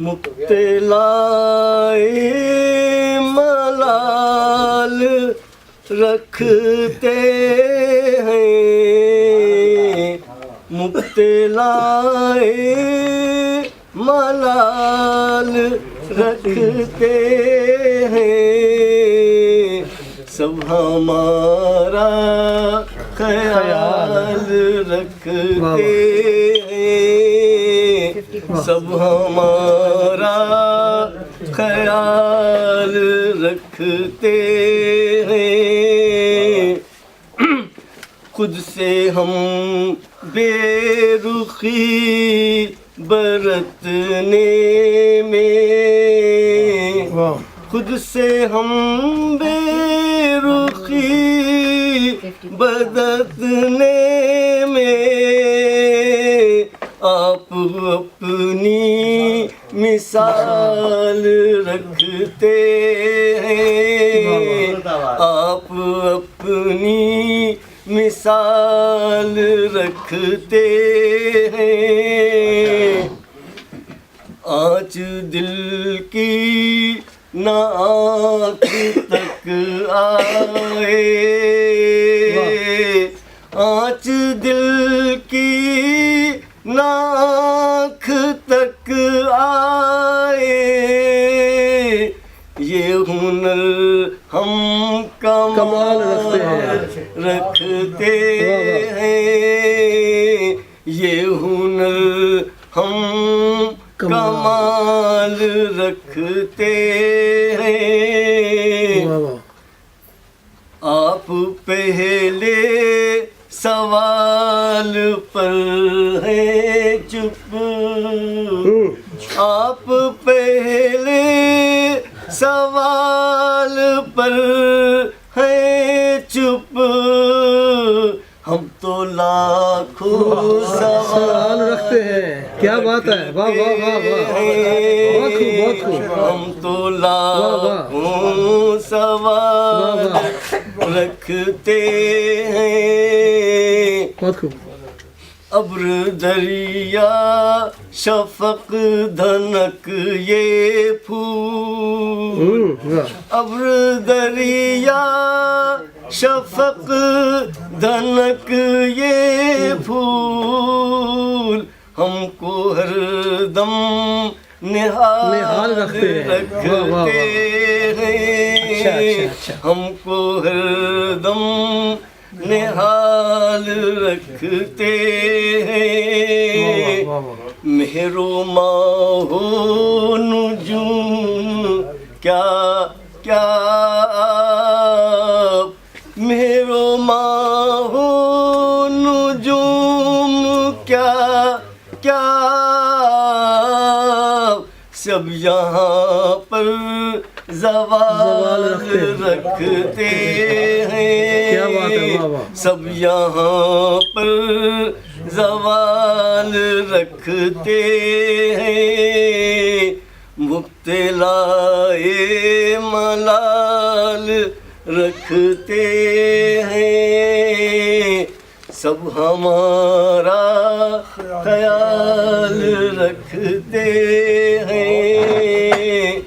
मुक्तलाए मलाल रखते हैं, मुक्तलाए मलाल रखते हैं, सब हमारा ख्याल रखते हैं, सब हमारा ख्याल रखते हैं। खुद से हम बेरुखी बरतने में, खुद से हम बेरुखी बरतने में, आप अपनी मिसाल रखते हैं, आप अपनी मिसाल रखते हैं। आँच दिल की न आँख तक आए, आँच दिल की न आँख तक आए, ये हुनर हम कमाल रखते हैं, ये हुनर हम कमाल रखते हैं। आप पहले सवाल पर हैं चुप, आप पहले सवाल पर हैं चुप, हम तो लाखों सवाल रखते हैं। क्या बात है, वाह वाह वाह वाह, बहुत खूब बहुत खूब। हम तो लाखों सवाल रखते हैं, बहुत खूब। अब्र दरिया शफक धनक ये फूल, अब्र दरिया शफक धनक ये फूल, हमको हरदम निहाल रखते हैं, हमको हरदम निहाल रखते हैं। मेहरो माहो नुजूम क्या क्या, मेहरो माहो नुजूम क्या क्या, सब यहाँ पर ज़वाल रखते हैं, क्या बात है, सब यहाँ पर ज़वाल रखते हैं। मुब्तलाए मलाल रखते हैं, सब हमारा ख्याल रखते